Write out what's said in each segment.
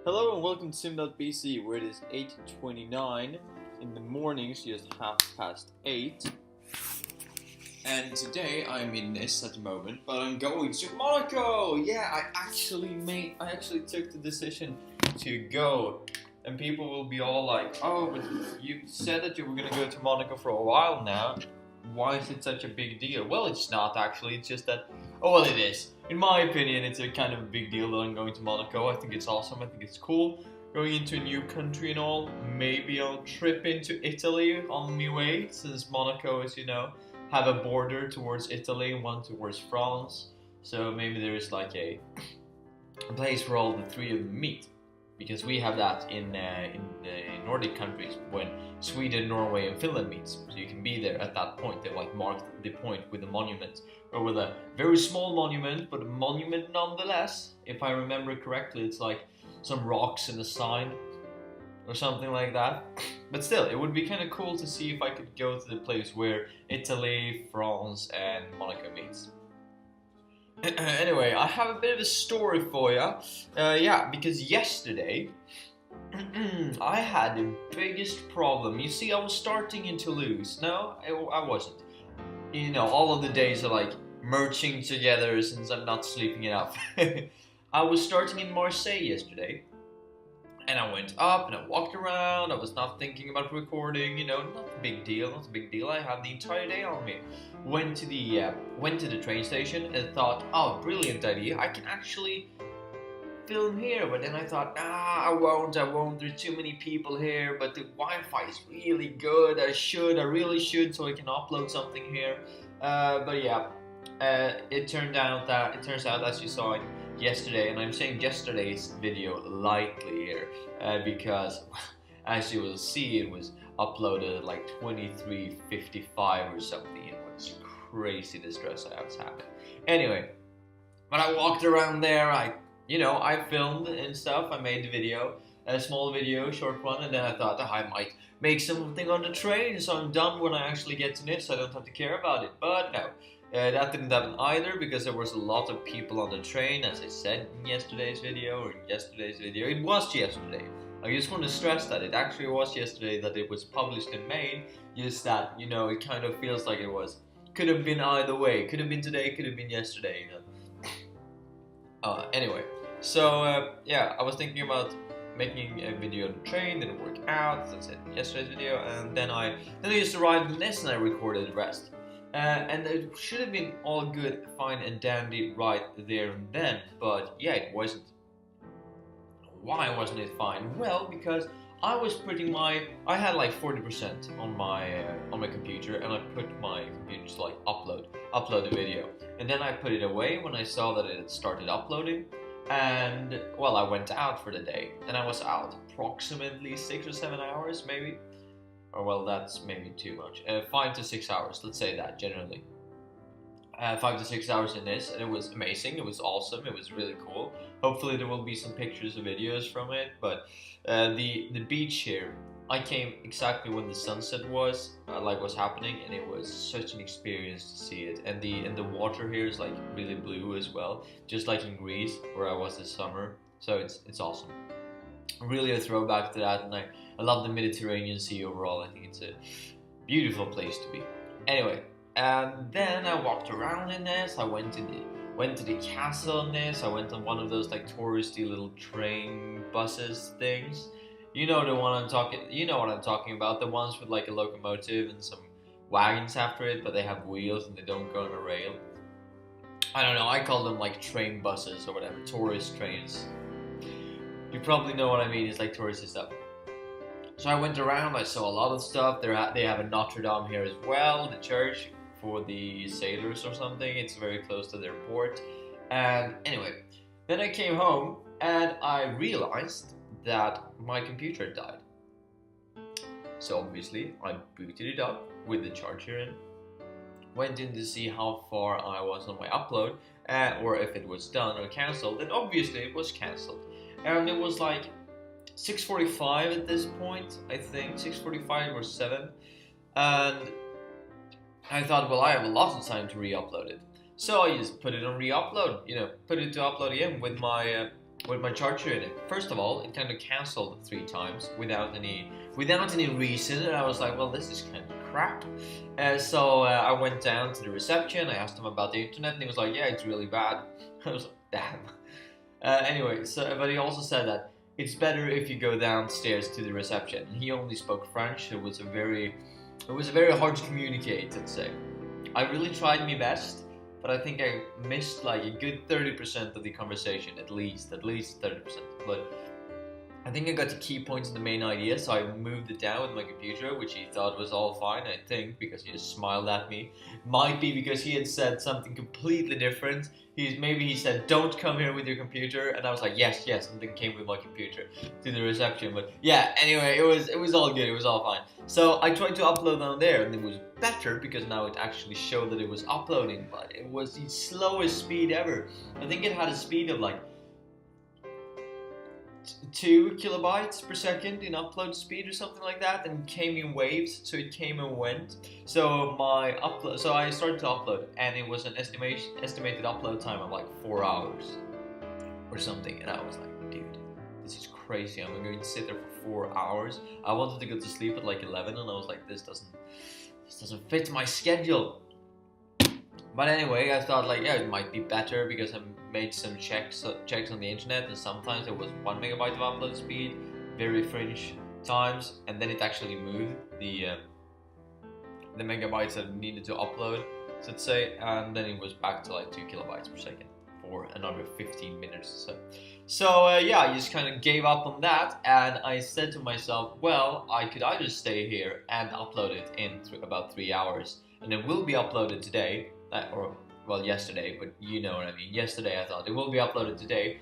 Hello and welcome to Sim.bc, where it is 8:29 in the morning, so just 8:30. And today I'm in Nice at the moment, but I'm going to Monaco. Yeah, I actually took the decision to go. And people will be all like, "Oh, but you said that you were gonna go to Monaco for a while now. Why is it such a big deal?" Well, it's not actually. It's just that, oh well, it is. In my opinion, it's a kind of a big deal that I'm going to Monaco. I think it's awesome. I think it's cool. Going into a new country and all. Maybe I'll trip into Italy on my way, since Monaco is, have a border towards Italy and one towards France. So maybe there is like a place where all the three of them meet. Because we have that in the Nordic countries when Sweden, Norway, and Finland meets. So you can be there at that point. They like mark the point with a monument, or with a very small monument, but a monument nonetheless. If I remember correctly, it's like some rocks and a sign, or something like that. But still, it would be kind of cool to see if I could go to the place where Italy, France, and Monaco meets. Anyway, I have a bit of a story for you. Because yesterday I had the biggest problem. You see, I was starting in Toulouse. No, I wasn't. All of the days are like merging together since I'm not sleeping enough. I was starting in Marseille yesterday. And I went up and I walked around. I was not thinking about recording, not a big deal, I had the entire day on me. Went to the train station and thought, oh, brilliant idea. I can actually film here. But then I thought, I won't. There's too many people here. But the Wi-Fi is really good. I really should, so I can upload something here. It turns out, as you saw yesterday, and I'm saying yesterday's video lightly here, because as you will see, it was uploaded at like 23:55 or something. It was crazy, the stress I was having. Anyway, but I walked around there, I filmed and stuff, I made the video, a small video, short one, and then I thought, I might make something on the train, so I'm done when I actually get to Nice, so I don't have to care about it. But no. That didn't happen either, because there was a lot of people on the train, as I said in yesterday's video. It was yesterday. I just want to stress that it actually was yesterday that it was published and made. Just that, it kind of feels like it could have been either way. Could have been today, could have been yesterday. Anyway, so I was thinking about making a video on the train. Didn't work out, as I said in yesterday's video, and then I just arrived in this and I recorded the rest. And it should have been all good, fine and dandy right there and then, but yeah, it wasn't. Why wasn't it fine? Well, because I was I had like 40% on my computer, and I put my computer to like upload the video, and then I put it away when I saw that it had started uploading, and well, I went out for the day, and I was out approximately 6 or 7 hours, maybe. Or well, that's maybe too much. 5 to 6 hours, let's say that generally. 5 to 6 hours in this, and it was amazing. It was awesome. It was really cool. Hopefully there will be some pictures or videos from it. But the beach here, I came exactly when the sunset was happening, and it was such an experience to see it. And the water here is like really blue as well, just like in Greece where I was this summer. So it's awesome. Really a throwback to that, and I love the Mediterranean Sea overall. I think it's a beautiful place to be. Anyway, and then I walked around in this. I went to the castle in this. I went on one of those like touristy little train buses things. You know what I'm talking about. The ones with like a locomotive and some wagons after it, but they have wheels and they don't go on a rail. I don't know. I call them like train buses or whatever, tourist trains. You probably know what I mean. It's like touristy stuff. So I went around, I saw a lot of stuff. They have a Notre Dame here as well, the church for the sailors or something. It's very close to their port. And anyway, then I came home and I realized that my computer had died. So obviously I booted it up with the charger in. Went in to see how far I was on my upload, or if it was done or cancelled. And obviously it was cancelled. And it was like 6:45 at this point, I think, 6:45 or 7, and I thought, well, I have a lot of time to re-upload it. So I just put it on re-upload, put it to upload again with my with my charger in it. First of all, it kind of canceled 3 times without any reason, and I was like, well, this is kind of crap. So I went down to the reception. I asked him about the internet, and he was like, yeah, it's really bad. I was like, damn. Anyway, so but he also said that it's better if you go downstairs to the reception. He only spoke French. It was very hard to communicate, let's say. I really tried my best, but I think I missed like a good 30% of the conversation, at least 30%. But I think I got the key points and the main idea, so I moved it down with my computer, which he thought was all fine, I think, because he just smiled at me. Might be because he had said something completely different. Maybe he said, don't come here with your computer, and I was like, yes, and then came with my computer to the reception. But yeah, anyway, it was all good, it was all fine. So I tried to upload on there, and it was better because now it actually showed that it was uploading, but it was the slowest speed ever. I think it had a speed of like 2 kilobytes per second in upload speed or something like that, and it came in waves, so it came and went. So I started to upload, and it was an estimated upload time of like 4 hours or something, and I was like, dude, this is crazy. I'm going to sit there for 4 hours. I wanted to go to sleep at like 11, and I was like, this doesn't fit my schedule. But anyway, I thought like, yeah, it might be better because I made some checks on the internet, and sometimes it was 1 megabyte of upload speed, very fringe times, and then it actually moved the megabytes that it needed to upload, so let's say, and then it was back to like 2 kilobytes per second for another 15 minutes or so. So yeah, I just kind of gave up on that, and I said to myself, well, I could either stay here and upload it in about 3 hours, and it will be uploaded today. Or well, yesterday, but you know what I mean. Yesterday I thought it will be uploaded today,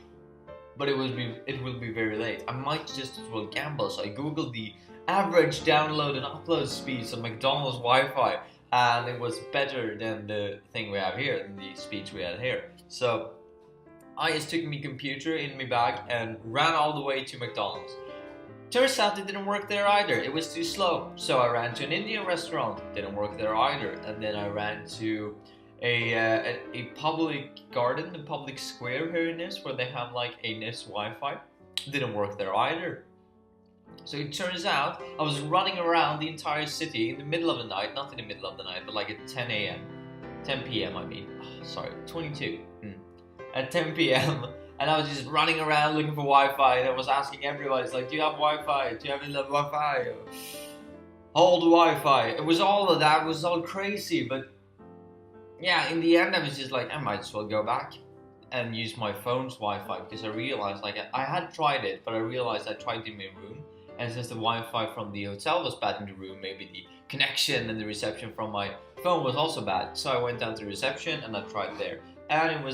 but it will be very late. I might just as well gamble, so I googled the average download and upload speeds of McDonald's Wi-Fi, and it was better than the thing we have here, than the speeds we had here. So I just took my computer in my bag and ran all the way to McDonald's. Turns out it didn't work there either. It was too slow. So I ran to an Indian restaurant. Didn't work there either. And then I ran to a public garden, a public square here in Nice, where they have like a Nice Wi-Fi. Didn't work there either. So it turns out I was running around the entire city in the middle of the night, not in the middle of the night, but like at 10 p.m. I mean, 22. At 10 p.m. And I was just running around looking for Wi-Fi, and I was asking everybody, it's like, do you have Wi-Fi? Do you have enough Wi-Fi? Hold Wi-Fi. It was all of that. It was all crazy, but yeah, in the end, I was just like, I might as well go back and use my phone's Wi-Fi, because I realized, like, I had tried it, but I realized I tried it in my room, and since the Wi-Fi from the hotel was bad in the room, maybe the connection and the reception from my phone was also bad. So I went down to the reception and I tried there, and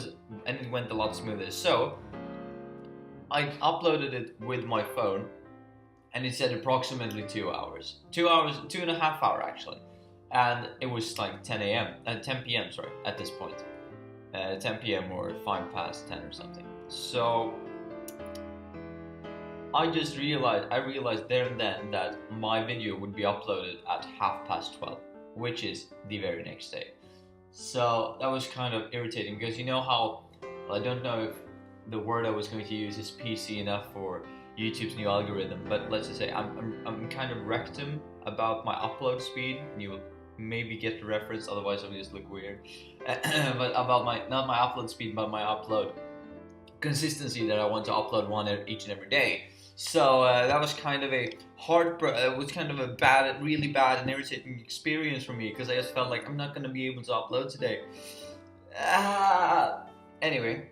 it went a lot smoother. So I uploaded it with my phone, and it said approximately 2 hours, 2.5 hours actually. And it was like 10 p.m. sorry, at this point. 10 p.m. or 5 past 10 or something. So I realized there and then that my video would be uploaded at 12:30, which is the very next day. So that was kind of irritating, because you know how, well, I don't know if the word I was going to use is PC enough for YouTube's new algorithm, but let's just say I'm kind of rectum about my upload speed, and you will maybe get the reference, otherwise I'll just look weird. But about not my upload speed, but my upload consistency, that I want to upload one each and every day. So that was kind of a really bad and irritating experience for me, because I just felt like I'm not going to be able to upload today. Anyway,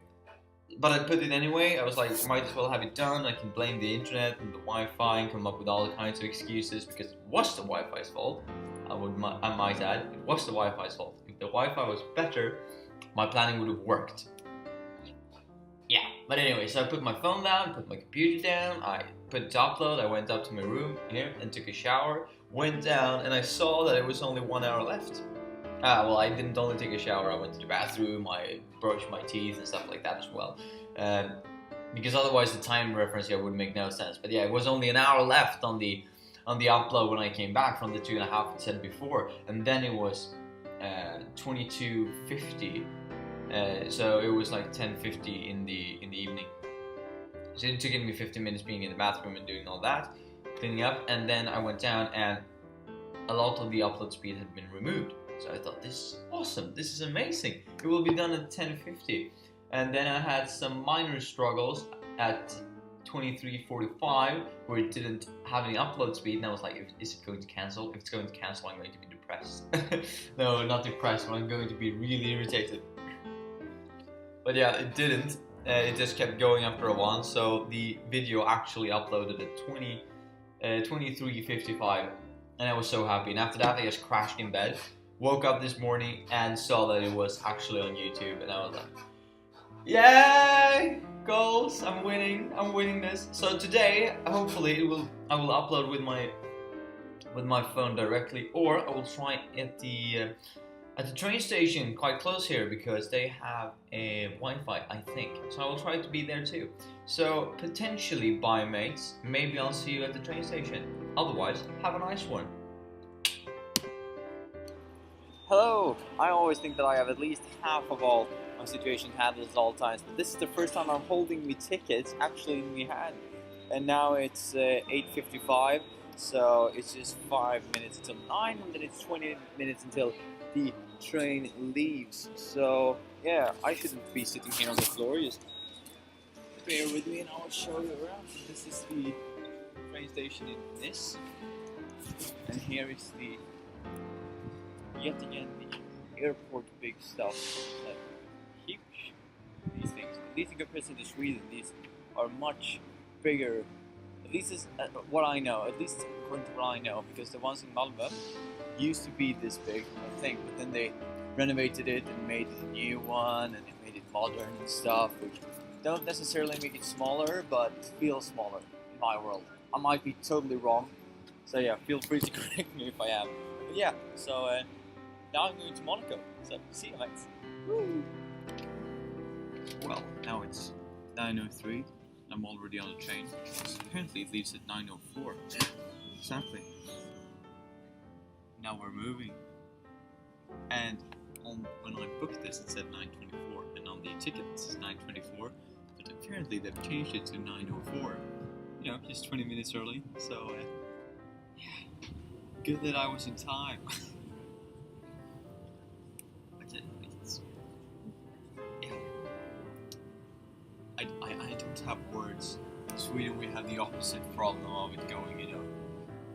but I put it anyway. I was like, might as well have it done. I can blame the internet and the Wi-Fi and come up with all kinds of excuses, because it was the Wi-Fi's fault. I might add, it was the Wi-Fi's fault. If the Wi-Fi was better, my planning would have worked. Yeah, but anyway, so I put my phone down, put my computer down, I put it to upload, I went up to my room here and took a shower, went down, and I saw that it was only 1 hour left. Well, I didn't only take a shower, I went to the bathroom, I brushed my teeth and stuff like that as well. Because otherwise the time reference here would make no sense. But yeah, it was only an hour left on the upload when I came back from the 2.5 it said before, and then it was 22:50. So it was like 10:50 in the evening. So it took me 15 minutes being in the bathroom and doing all that, cleaning up, and then I went down and a lot of the upload speed had been removed. So I thought, this is awesome, this is amazing. It will be done at 10:50. And then I had some minor struggles at 23:45 where it didn't have any upload speed, and I was like, is it going to cancel? If it's going to cancel, I'm going to be depressed. No, not depressed, but I'm going to be really irritated. But yeah, it didn't. It just kept going after a while, so the video actually uploaded at 23:55, and I was so happy. And after that, I just crashed in bed, woke up this morning and saw that it was actually on YouTube, and I was like, yay! Goals! I'm winning this. So today, hopefully, I will upload with my phone directly, or I will try at the train station quite close here, because they have a Wi-Fi, I think. So I will try to be there too. So potentially, bye mates. Maybe I'll see you at the train station. Otherwise, have a nice one. Hello! I always think that I have at least half of all my situation handled at all times, but this is the first time I'm holding my tickets actually in my hand. And now it's 8:55, so it's just 5 minutes until 9, and then it's 20 minutes until the train leaves. So yeah, I shouldn't be sitting here on the floor. Just bear with me and I'll show you around. This is the train station in this, and here is the yet again the airport big stuff. Like, huge, these things. At least in comparison to Sweden, these are much bigger. At least is what I know. At least according to what I know, because the ones in Malmö used to be this big, I think, but then they renovated it and made it a new one, and they made it modern and stuff, which don't necessarily make it smaller, but feels smaller in my world. I might be totally wrong, so yeah, feel free to correct me if I am. But yeah, so now I'm going to Monaco, so see you mates. Woo. Well, now it's 9:03. I'm already on the train. Apparently it leaves at 9:04. Exactly. Now we're moving. And when I booked this, it said 9:24, and on the ticket it says 9:24. But apparently they've changed it to 9:04. You know, just 20 minutes early. So yeah, good that I was in time. I don't have words. In Sweden we have the opposite problem of it going, you know,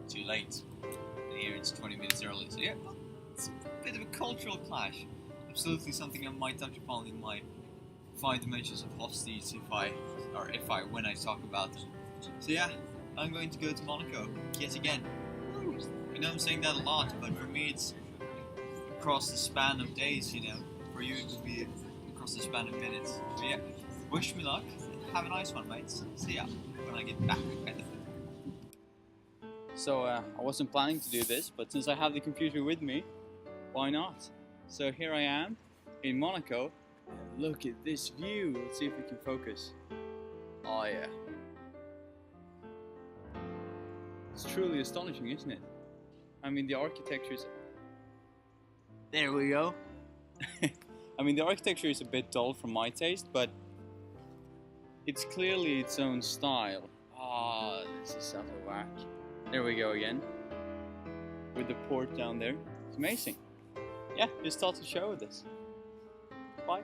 too late. And here it's 20 minutes early, so yeah, it's a bit of a cultural clash. Absolutely something I might touch upon in my 5 dimensions of hosties when I talk about them. So yeah, I'm going to go to Monaco, yet again. I know I'm saying that a lot, but for me it's across the span of days, you know. For you it will be across the span of minutes. So yeah, wish me luck. Have a nice one, mates. See ya when I get back. So I wasn't planning to do this, but since I have the computer with me, why not? So here I am in Monaco. Look at this view. Let's see if we can focus. Oh yeah. It's truly astonishing, isn't it? I mean, the architecture is... There we go. I mean, the architecture is a bit dull for my taste, but it's clearly its own style. Ah, this is such a whack. There we go again. With the port down there. It's amazing. Yeah, just thought to show this. Bye.